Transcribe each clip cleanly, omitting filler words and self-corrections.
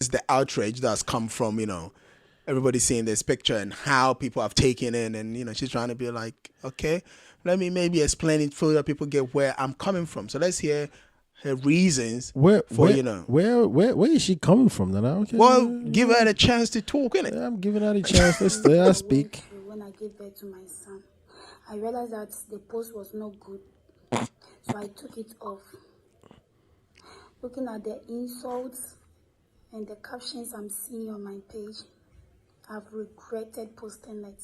It's the outrage that's come from, everybody seeing this picture and how people have taken it, and she's trying to be like, okay, let me maybe explain it so that people get where I'm coming from. So let's hear her reasons where is she coming from then? Okay. Well, give her a chance to talk, innit? Yeah, I'm giving her a chance. Let her speak. When I gave birth to my son, I realized that the post was not good, so I took it off. Looking at the insults and the captions I'm seeing on my page, I've regretted posting it.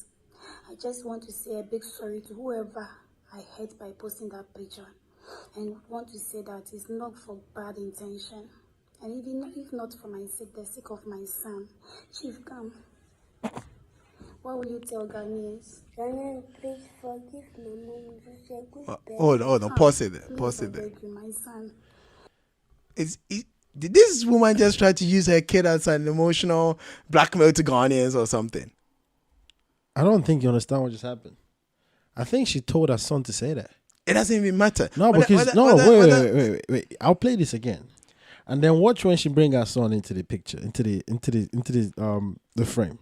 I just want to say a big sorry to whoever I hurt by posting that picture, and want to say that it's not for bad intention, and even if not for my sake, the sake of my son. Chief, come. What will you tell Ghanaians? Ghanaians, please forgive my mom. She's a good person. Hold on, pause it there. Pause it there. You, my son. Did this woman just try to use her kid as an emotional blackmail to Ghanaians or something? I don't think you understand what just happened. I think she told her son to say that. It doesn't even matter. No, because wait. I'll play this again, and then watch when she bring her son into the picture, into the frame.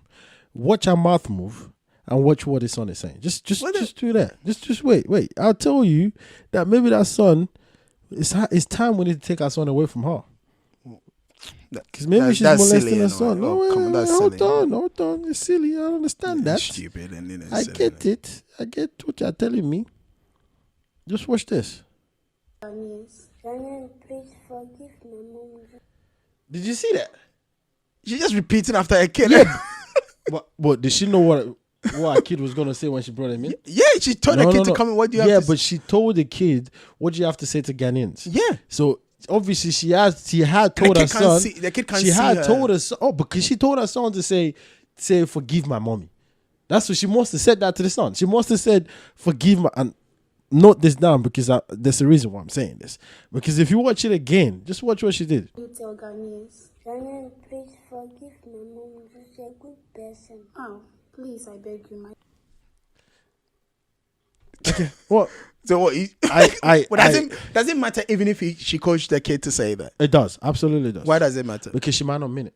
Watch her mouth move and watch what his son is saying. Just do that. Just wait. I'll tell you that maybe that son. It's time we need to take our son away from her. Because maybe she's molesting her son. Hold on. It's silly. I understand that. Stupid. And I get it. I get what you're telling me. Just watch this. Please forgive my mom. Did you see that? She just repeating after her kid. Yeah. But did she know what her kid was going to say when she brought him in? Yeah, she told the kid to come in. What do you have to say? Yeah, but she told the kid, what do you have to say to Ghanaians? Yeah. So obviously she had told her son. The kid can't she see had her. told her son. Oh, because she told her son to say forgive my mommy. That's what she must have said that to the son. She must have said forgive my, and note this down because there's a reason why I'm saying this. Because if you watch it again, just watch what she did. You tell Ghanaians, please forgive my mom. She's a good person. Oh, please, I beg you, my. Okay. What? So what? Does it matter even if she coached the kid to say that? It does. Absolutely does. Why does it matter? Because she might not mean it.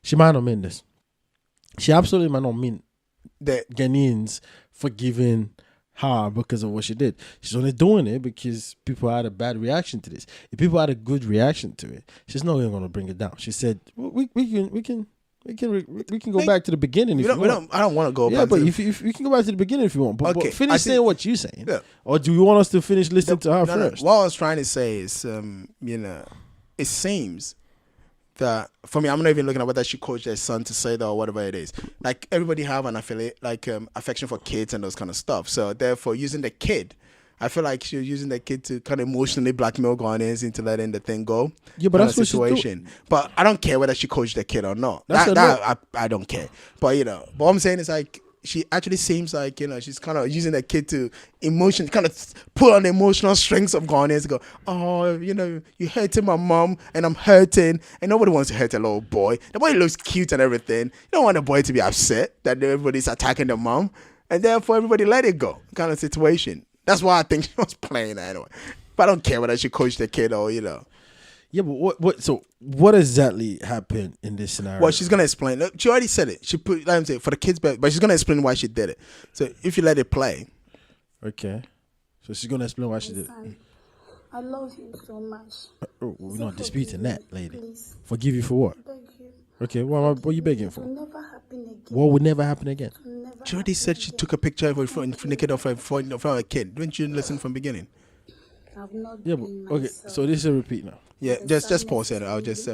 She might not mean this. She absolutely might not mean the Ghanaians forgiving her because of what she did. She's only doing it because people had a bad reaction to this. If people had a good reaction to it, she's not even going to bring it down. She said, we can go back to the beginning if you want. I don't want to go back. Yeah, but if you can go back to the beginning if you want. But finish saying what you're saying. Yeah. Or do you want us to finish listening to her first? What I was trying to say is, it seems that, for me, I'm not even looking at whether she coached their son to say that or whatever it is. Like, everybody have an affection for kids and those kind of stuff. So therefore, using the kid, I feel like she was using the kid to kind of emotionally blackmail Ghanaians into letting the thing go. Yeah, but that's what situation. But I don't care whether she coached the kid or not. I don't care. But but what I'm saying is, like, she actually seems like, she's kind of using the kid to kind of pull on the emotional strings of Ghanaians to go, oh, you hurting my mom and I'm hurting, and nobody wants to hurt a little boy. The boy looks cute and everything. You don't want the boy to be upset that everybody's attacking the mom, and therefore everybody let it go kind of situation. That's why I think she was playing that anyway. But I don't care whether she coached the kid or, Yeah, but what exactly happened in this scenario? Well, she's gonna explain. Look, she already said it. She put, let me say, for the kids, but she's gonna explain why she did it. So if you let it play, okay. So she's gonna explain why she did it. I love him so much. We're not disputing that, lady. Please. Forgive you for what? Beg you. Okay, what are you begging for? It will never happen again. What would never happen again? She already said she took a picture of her kid. Didn't you listen from the beginning? I've not Yeah, but okay. So this is a repeat now. Yeah, just pause it. I'll just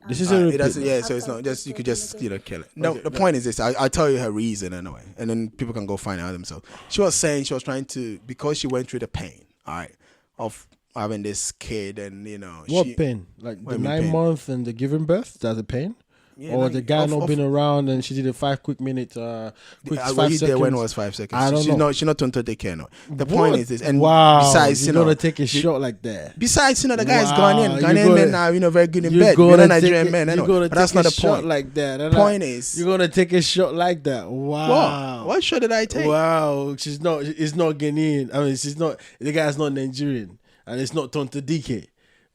This is a repeat. It doesn't. Yeah, so it's not just you could just kill it. No, okay, the point is this. I'll tell you her reason anyway, and then people can go find out themselves. She was saying she was trying to, because she went through the pain, all right, of having this kid, and what pain? Like the 9 month and the giving birth? Is that the pain? Yeah, or the guy not been around and she did a 5 quick minute quick 5 seconds. There when it was 5 seconds. I don't know. She's not turned to take care. No. The What? point is this. And wow, besides, you're gonna take a shot like that. Besides, the guy is Wow, Ghanaian men are very good in bed. We're not Nigerian men. But that's not the point. Like that. The point is, you're gonna take a shot like that. Wow. What shot did I take? Wow. It's not Ghanaian. I mean, she's not. The guy's not Nigerian, and it's not Tonto DK.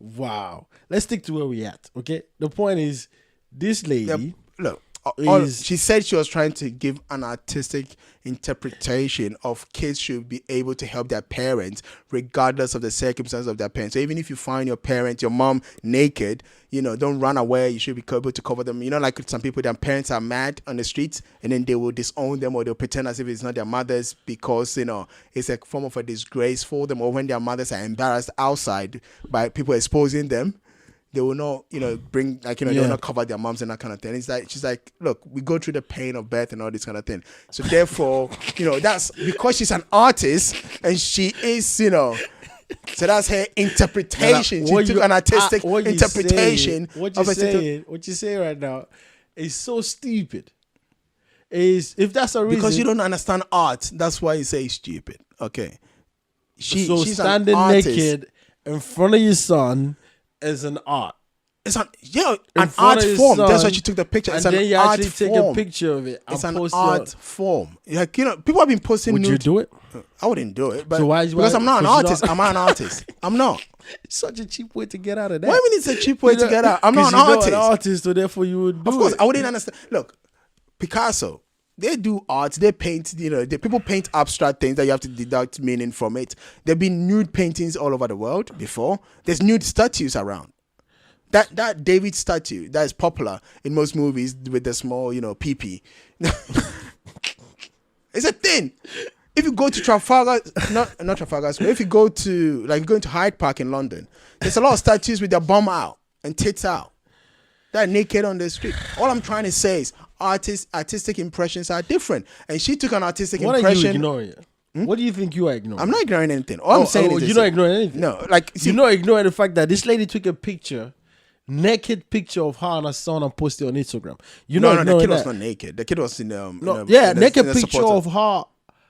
Wow. Let's stick to where we at. Okay. The point is, this lady. Look. Is, she said she was trying to give an artistic interpretation of kids should be able to help their parents regardless of the circumstances of their parents. So even if you find your parent, your mom naked, don't run away. You should be able to cover them. Like some people, their parents are mad on the streets and then they will disown them or they'll pretend as if it's not their mothers because, it's a form of a disgrace for them, or when their mothers are embarrassed outside by people exposing them. They will not, bring, they will not cover their moms and that kind of thing. It's like, she's like, look, we go through the pain of birth and all this kind of thing. So therefore, that's because she's an artist and she is, so that's her interpretation. She took an artistic interpretation. What you say right now is so stupid. If that's a reason. Because you don't understand art, that's why you say it's stupid. Okay. She's standing naked in front of your son is an art. It's an art form. That's why she took the picture. It's and an then you art actually form. take a picture of it. It's an art form. Like, people have been posting. Would you do it? I wouldn't do it. But so because I'm not an artist. I'm not an artist. I'm not. It's such a cheap way to get out of that. Why do you mean it's a cheap way to get out? I'm not an artist. You're not an artist, so therefore you would do it. Of course, I wouldn't understand. Look, Picasso. They do art. They paint. People paint abstract things that you have to deduct meaning from it. There've been nude paintings all over the world before. There's nude statues around. That David statue that is popular in most movies with the small, pee-pee. It's a thing. If you go to Trafalgar, not Trafalgar Square, if you go to, going to Hyde Park in London, there's a lot of statues with their bum out and tits out. They're naked on the street. All I'm trying to say is artistic impressions are different. And she took an artistic impression. What are you ignoring? What do you think you are ignoring? I'm not ignoring anything. All I'm saying is you're not ignoring anything. No, you're not ignoring the fact that this lady took a naked picture of her and her son and posted on Instagram. The kid was not naked. The kid was in naked picture of her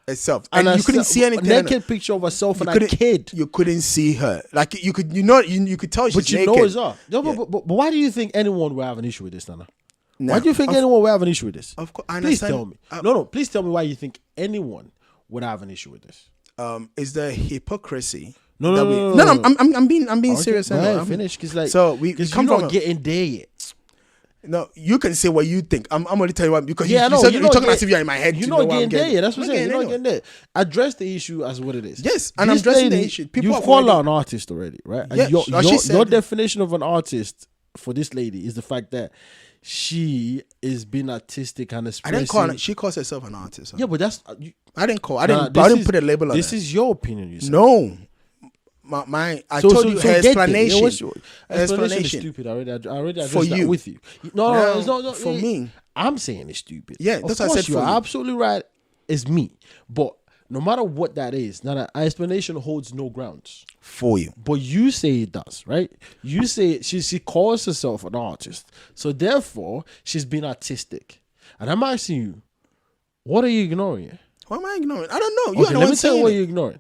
herself, and you couldn't see anything. Naked picture of herself and a kid. You couldn't see her. You could tell she's naked. But it's her. But why do you think anyone will have an issue with this, Nana? Why do you think anyone will have an issue with this? Of course, please tell me. No. Please tell me why you think anyone would have an issue with this. Is the hypocrisy? No. I'm being serious. Right, finish because you're not getting there yet. No, you can say what you think. I'm only telling you what, because you're talking as if you're in my head. You're not getting there yet. That's what I'm saying. You're not getting there. Address the issue as what it is. Yes, and I'm addressing the issue. You call her an artist already, right? Yeah, your definition of an artist for this lady is the fact that she is being artistic and expressing. I didn't call her. She calls herself an artist. Yeah, but that's. I didn't put a label on this. This is your opinion. You said. No. I told you her explanation. Explanation is stupid. I already addressed that with you. No, it's not for me. I'm saying it's stupid. Yeah, that's what I said. You're absolutely right. It's me, but no matter what that is, now that explanation holds no grounds for you. But you say it does, right? You say she calls herself an artist, so therefore she's being artistic. And I'm asking you, what are you ignoring? What am I ignoring? I don't know. Let me tell you what you're ignoring.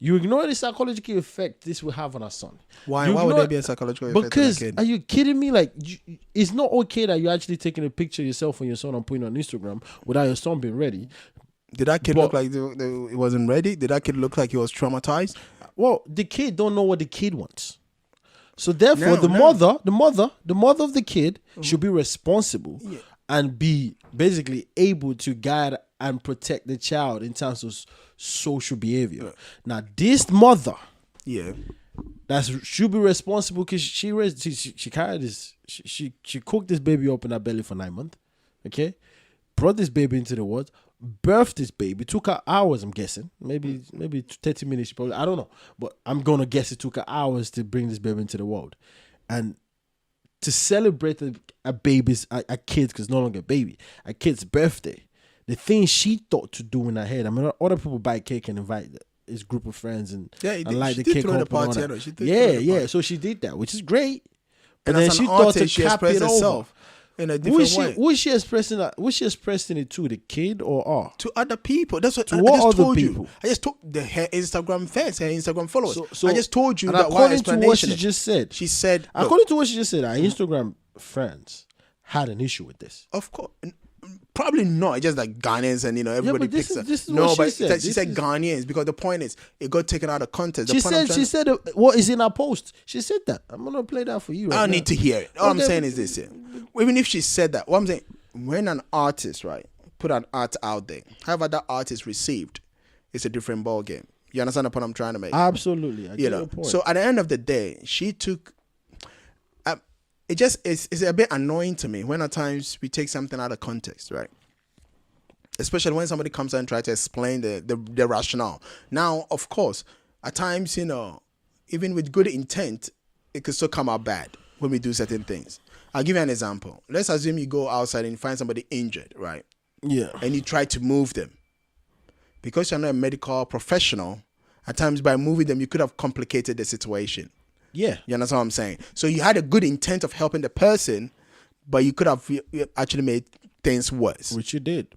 You ignore the psychological effect this will have on our son. Why would there be a psychological effect because, on a kid? Are you kidding me? It's not okay that you're actually taking a picture of yourself and your son and putting it on Instagram without your son being ready. Did that kid look like it wasn't ready? Did that kid look like he was traumatized? Well, the kid don't know what the kid wants. So therefore, the mother of the kid should be responsible and be basically able to guide and protect the child in terms of social behavior. Now, this mother, that should be responsible because she carried this. She cooked this baby up in her belly for 9 months. Okay, brought this baby into the world, birthed this baby. Took her hours, I'm guessing, maybe 30 minutes. Probably, I don't know, but I'm gonna guess it took her hours to bring this baby into the world, and to celebrate a kid, because no longer a baby, a kid's birthday. The thing she thought to do in her head. I mean, other people buy cake and invite his group of friends and light the cake up. So she did that, which is great. And then she thought to cap it herself in a different way. Who is she expressing that? Who is she expressing it to? The kid or her? To other people. That's what I just told people? You. I just told her Instagram fans, her Instagram followers. So I just told you that according to what she just said. She said, according to what she just said, our Instagram friends had an issue with this. Of course. Probably not. It's just like Ghanaians and everybody picks up. This is No, what but she said Ghanaians because the point is it got taken out of context. She said what is in her post. She said that. I'm gonna play that for you. I don't need to hear it. All I'm saying is this: even if she said that, what I'm saying, when an artist put an art out there, however that art is received, it's a different ball game. You understand the point I'm trying to make? Absolutely. I get your point. So at the end of the day, she took. It's a bit annoying to me when at times we take something out of context, right? Especially when somebody comes out and tries to explain the rationale. Now, of course, at times, even with good intent, it could still come out bad when we do certain things. I'll give you an example. Let's assume you go outside and you find somebody injured, right? Yeah. And you try to move them. Because you're not a medical professional, at times by moving them, you could have complicated the situation. Yeah. You understand what I'm saying? So you had a good intent of helping the person, but you could have actually made things worse. Which you did.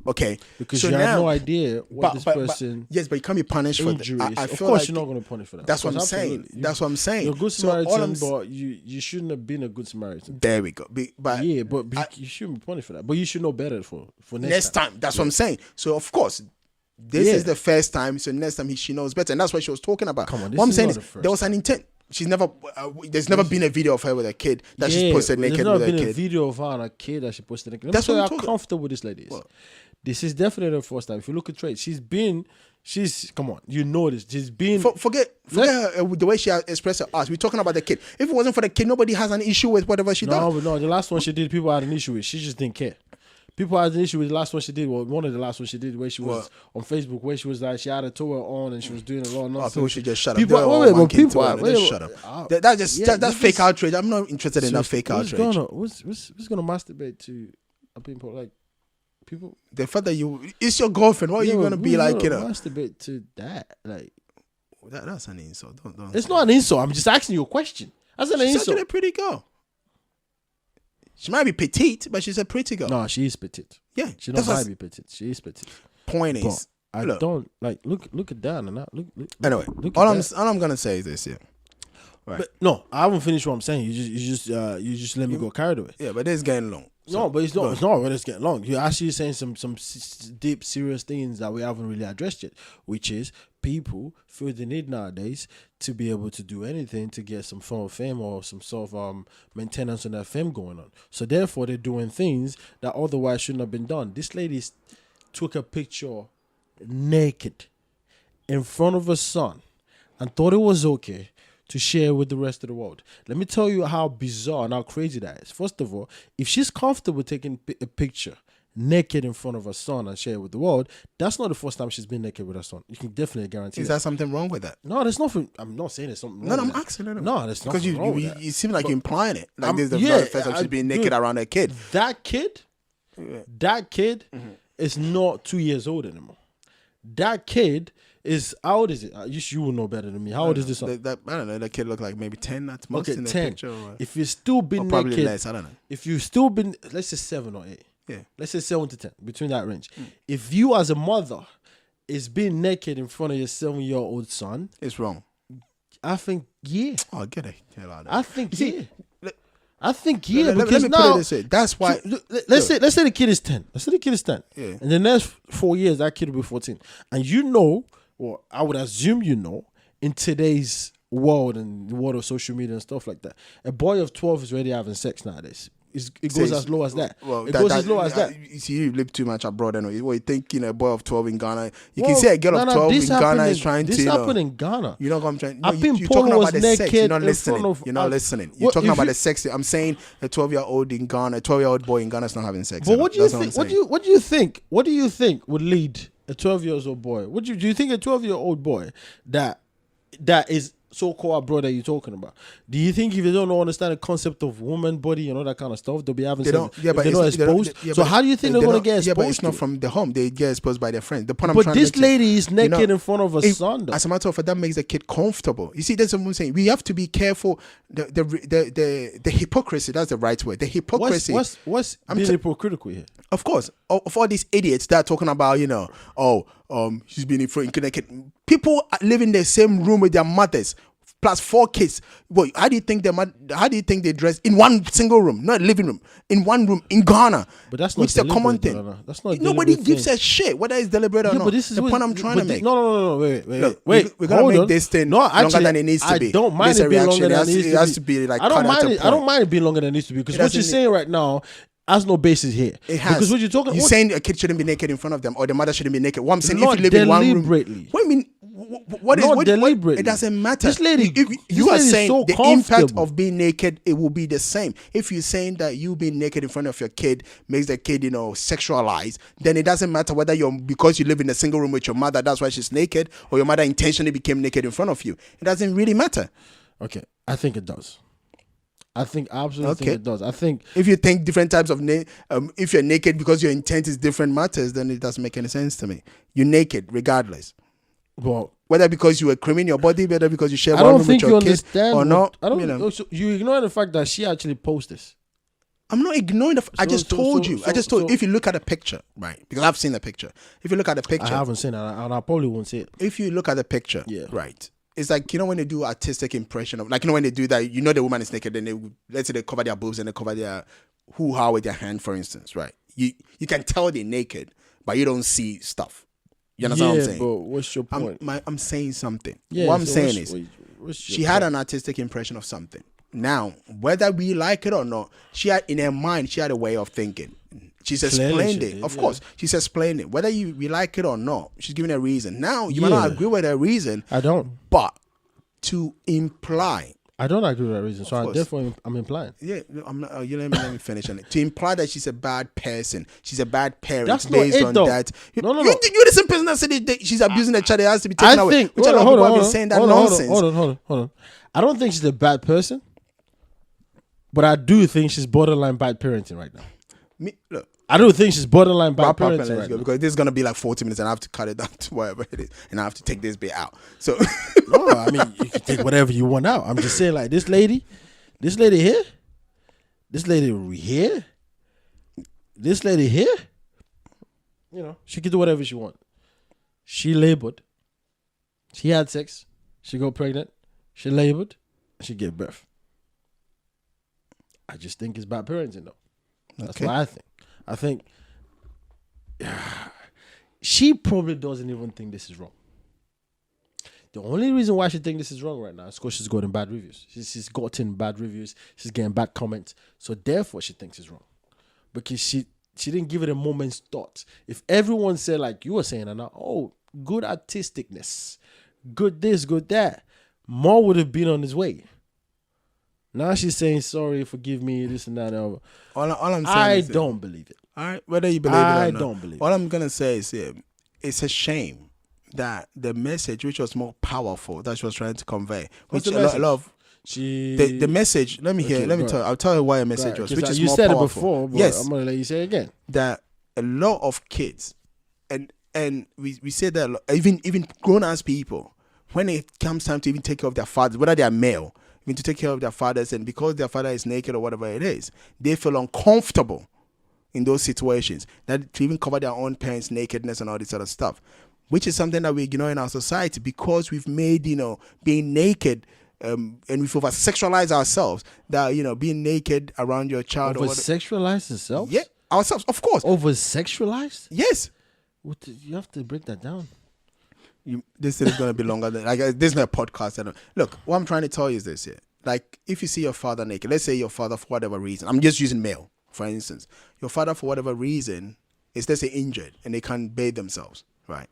Okay. Because so you now, have no idea what this person... yes, but you can't be punished for that. I of feel course like you're not going to punish for that. That's what I'm saying. That's what I'm saying. You're a good Samaritan, but you shouldn't have been a good Samaritan. There we go. But you shouldn't be punished for that. But you should know better for next time. That's what I'm saying. So, of course... This is the first time, so next time she knows better, and that's what she was talking about. Come on, what I'm saying is there was an intent. She's never. There's never been a video of her with a kid that she's posted naked with a kid. There's never been a video of her and a kid that she posted naked. That's what I'm how comfortable this lady is. What? This is definitely the first time. If you look at Trade, she's come on, you know this. She's been forget her, the way she expressed her art. We're talking about the kid. If it wasn't for the kid, nobody has an issue with whatever she does. No, the last one she did, people had an issue with. She just didn't care. People had an issue with the last one she did. Well, one of the last ones she did, where she was on Facebook, where she was like, she had a tour on and she was doing a lot of nonsense. People should just shut up. Shut up. That's fake outrage. I'm not interested in that fake outrage. Who's gonna masturbate to a people like people? The fact that it's your girlfriend. What are you gonna be like? Masturbate to that? Like that's an insult. Don't it's not an insult. I'm just asking you a question. That's an insult. She's actually a pretty girl. She might be petite, but she's a pretty girl. No, she is petite. Yeah, she don't might be petite. She is petite. Point is, I don't like look at Dan and that. Look anyway, all I'm gonna say is this, yeah. Right. But no, I haven't finished what I'm saying. You just let me go carried away. Yeah, but it's getting long. So, no, but it's not. It's not when it's getting long. You're actually saying some deep, serious things that we haven't really addressed yet, which is people feel the need nowadays to be able to do anything to get some form of fame or some sort of maintenance on that fame going on. So therefore, they're doing things that otherwise shouldn't have been done. This lady took a picture naked in front of her son and thought it was okay to share with the rest of the world. Let me tell you how bizarre and how crazy that is. First of all, if she's comfortable taking a picture naked in front of her son and share it with the world, that's not the first time she's been naked with her son. You can definitely guarantee Is there something wrong with that? No, there's nothing. I'm not saying there's something wrong with that. I'm asking. No, there's nothing wrong with that. You seem like you're implying it. Like this is the first time she's been naked around a kid. That kid is not 2 years old anymore. That kid is, how old is it? You will know better than me. How old is this son? I don't know. That kid looked like maybe 10 at most in the 10. picture. If you've still been naked. Probably less, I don't know. If you've still been, let's say 7 or 8. Yeah. Let's say 7 to 10, between that range. If you as a mother is being naked in front of your 7-year-old son. It's wrong. I think, yeah. Oh, get the hell out of that. I think, yeah. Let me put it this way. That's why. Let's say the kid is 10. Let's say the kid is 10. Yeah. In the next 4 years, that kid will be 14. And or I would assume in today's world and the world of social media and stuff like that, a boy of 12 is already having sex nowadays. It goes as low as that. Well, it goes as low as that. You see, you live too much abroad anyway. Well, you think, a boy of 12 in Ghana. You can say a girl of 12 in Ghana is trying to. This happened in Ghana. You know what I'm trying? No, you're talking about the sex. You're not listening. You're not listening. You're talking about the sex. I'm saying a 12-year-old in Ghana, a 12-year-old boy in Ghana is not having sex. But what do you think? What do you think? What do you think would lead a 12-year-old boy? Do you think a 12-year-old boy that is so-called abroad that you're talking about, do you think if they don't understand the concept of woman body and all that kind of stuff, they'll be having sex? They're not exposed. So how do you think they're going to get exposed? Yeah, but it's not from the home. They get exposed by their friends. The point but this lady is naked in front of her son. Though. As a matter of fact, that makes the kid comfortable. You see, that's what I'm saying. We have to be careful. The hypocrisy. That's the right word. The hypocrisy. What's being hypocritical here? Of course, of all these idiots that are talking about, she's been naked. People live in the same room with their mothers plus 4 kids. Well, how do you think they dress in one single room, not living room, in one room in Ghana? But that's not which is a common thing. No. That's not. Nobody gives a shit whether it's deliberate or not. But this is the point I'm trying to make. No. Wait. Look, we're gonna make this thing longer than it needs to be. I don't mind it being longer than it needs to be. It has to be like. I don't mind it being longer than it needs to be because what you're saying right now has no basis here. It has. Because what you're talking. You're saying a kid shouldn't be naked in front of them, or the mother shouldn't be naked. What I'm saying, not if you live in one room, deliberately. what do you mean? What deliberately. It doesn't matter. This lady, you are saying so the impact of being naked, it will be the same. If you're saying that you being naked in front of your kid makes the kid, sexualized, then it doesn't matter whether because you live in a single room with your mother, that's why she's naked, or your mother intentionally became naked in front of you. It doesn't really matter. Okay, I think it does. I think absolutely think it does. I think if you think different types of if you're naked because your intent is different matters, then it doesn't make any sense to me. You're naked regardless. Well, whether because you were creaming your body, whether because you share one room with your kid or not. I don't. So you ignore the fact that she actually posted this. I'm not ignoring I just told you. If you look at the picture, right? Because I've seen the picture. If you look at the picture, I haven't seen it, and I probably won't see it. If you look at the picture, right? It's like, when they do artistic impression of, like, when they do that, the woman is naked, then let's say they cover their boobs and they cover their hoo-ha with their hand, for instance, right? You can tell they're naked, but you don't see stuff. You understand what I'm saying? But what's your point? I'm saying something. Yeah, what I'm saying is, she had an artistic impression of something. Now, whether we like it or not, in her mind, she had a way of thinking. She's explained it. Of course, she's explained it. Whether we like it or not, she's giving a reason. Now, you might not agree with her reason. I don't. But to imply. I don't agree with that reason. So I'm implying. Yeah, I'm not. You let me finish on it. To imply that she's a bad person, she's a bad parent. That's based not it, on though. that. No. You're the same person that said she's abusing the child. It has to be taken away. Which a lot of people have been saying that nonsense. Hold on. I don't think she's a bad person, but I do think she's borderline bad parenting right now. Look. I don't think she's borderline bad parenting right now. Because this is going to be like 40 minutes and I have to cut it down to whatever it is. And I have to take this bit out. So no, I mean, you can take whatever you want out. I'm just saying, like, this lady here, this lady here, she can do whatever she wants. She labored. She had sex. She got pregnant. She labored. She gave birth. I just think it's bad parenting, though. That's what I think. I think she probably doesn't even think this is wrong. The only reason why she thinks this is wrong right now is because she's gotten bad reviews. She's gotten bad reviews. She's getting bad comments. So therefore, she thinks it's wrong. Because she didn't give it a moment's thought. If everyone said, like you were saying, Anna, good artisticness, good this, good that, more would have been on his way. Now she's saying, sorry, forgive me, this and that. All I'm saying I don't believe it. All right, whether you believe it or not. I don't believe it. All I'm going to say is, it's a shame that the message, which was more powerful, that she was trying to convey, What's which the message? a lot of... The message, let me tell you, I'll tell you why a message was, which is more powerful. You said it before, but yes, I'm going to let you say it again. That a lot of kids, and we say that a lot, even grown-ass people, when it comes time to even take care of their fathers, whether they are male, to take care of their fathers, and because their father is naked or whatever it is, they feel uncomfortable in those situations, that to even cover their own parents' nakedness and all this other stuff, which is something that we ignore in our society because we've made, being naked, and we've over-sexualized ourselves, that, being naked around your child. Over-sexualized ourselves? Yeah, ourselves, of course. Over-sexualized? Yes. You have to break that down. This is going to be longer than this is not a podcast. Look, what I'm trying to tell you is this here. Like, if you see your father naked, let's say your father for whatever reason, I'm just using male, for instance, your father for whatever reason is, let's say, injured and they can't bathe themselves, right?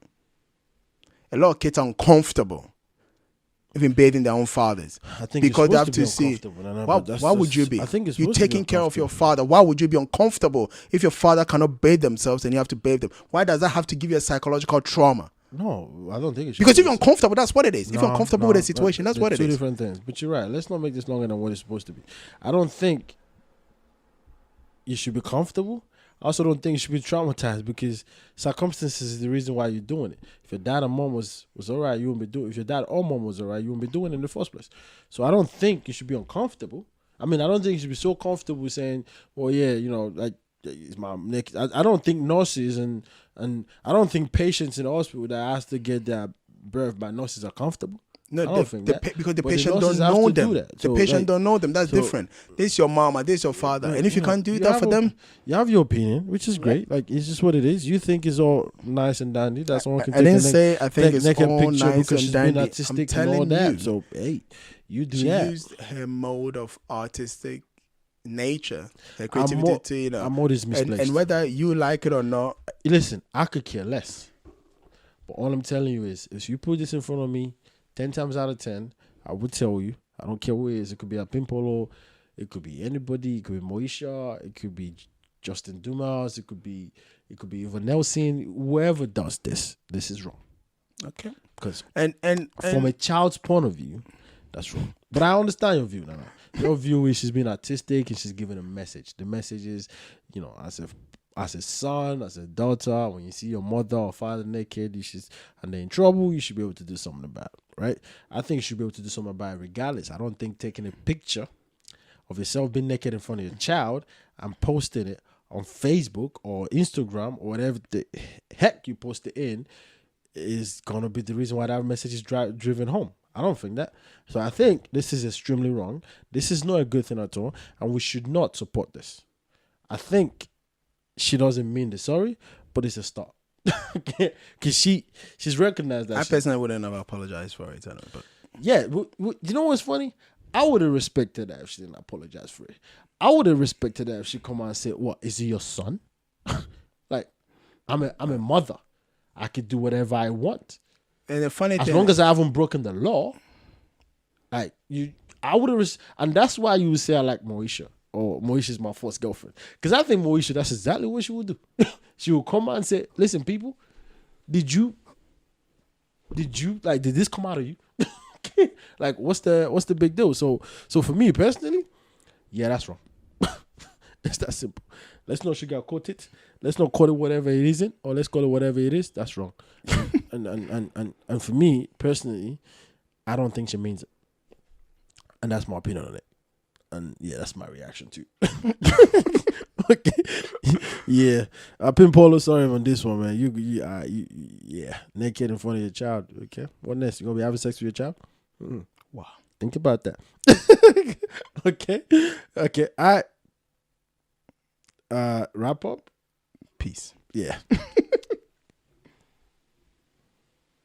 A lot of kids are uncomfortable even bathing their own fathers. I think because they have to see. Why would you be? I think you're taking care of your father. Why would you be uncomfortable if your father cannot bathe themselves and you have to bathe them? Why does that have to give you a psychological trauma? No, I don't think it should. Because if you're uncomfortable, that's what it is. If you're uncomfortable with the situation, that's what it is. Two different things. But you're right. Let's not make this longer than what it's supposed to be. I don't think you should be comfortable. I also don't think you should be traumatized because circumstances is the reason why you're doing it. If your dad or mom was all right, you wouldn't be doing it. If your dad or mom was all right, you wouldn't be doing it in the first place. So I don't think you should be uncomfortable. I mean, I don't think you should be so comfortable saying, well, yeah, like, it's my neck. I don't think nurses and I don't think patients in the hospital that has to get their birth by nurses are comfortable. I don't think that. Because the But the patient nurses don't have know to do them. that. The So, patient like, don't know them. That's different. This is your mama. This is your father. And if you can't do that for them, you have your opinion, which is great. Like, it's just what it is. You think it's all nice and dandy. That someone can I take didn't a say I think it's naked all picture nice because and she's dandy. been I'm artistic and telling all that. you. So, hey, you do she that. used her mode of artistic nature, her creativity to, you know. I'm more misplaced. And whether you like it or not, Listen, I could care less. But all I'm telling you is, if you put this in front of me, 10 times out of 10, I would tell you. I don't care who it is. It could be Akuapem Poloo. It could be anybody. It could be Moesha. It could be Justin Dumas. It could be Ivan Nelson. Whoever does this is wrong. okay. Because And from a child's point of view, that's wrong. But I understand your view now. Your view is she's being artistic and she's giving a message. The message is, you know, as a son, as a daughter, when you see your mother or father naked, and they're in trouble, you should be able to do something about it, right? I think you should be able to do something about it regardless. I don't think taking a picture of yourself being naked in front of your child and posting it on Facebook or Instagram or whatever the heck you post it in is going to be the reason why that message is driven home. I don't think that. So I think this is extremely wrong. This is not a good thing at all, and we should not support this. I think she doesn't mean the sorry, but it's a start. Because she's recognized that. I personally wouldn't have apologized for it. I know, but yeah, you know what's funny? I would have respected that if she didn't apologize for it. I would have respected that if she come out and said, "What, is he your son?" Like, I'm a mother. I could do whatever I want. And the funny as thing, long as I haven't broken the law, like I would have, and that's why you would say I like Moesha, or Moesha's my first girlfriend, because I think Moesha, that's exactly what she would do. She would come out and say, "Listen, people, did this come out of you? Like, what's the big deal?" So for me personally, yeah, that's wrong. It's that simple. Let's not sugarcoat it. Let's not call it whatever it isn't, or let's call it whatever it is. That's wrong. And for me personally, I don't think she means it, and that's my opinion on it. And yeah, that's my reaction to it. Okay, yeah. Akuapem Poloo, sorry on this one, man. You yeah, naked in front of your child. Okay, what next? You gonna be having sex with your child? wow. Think about that. Okay. I wrap up. Peace. Yeah.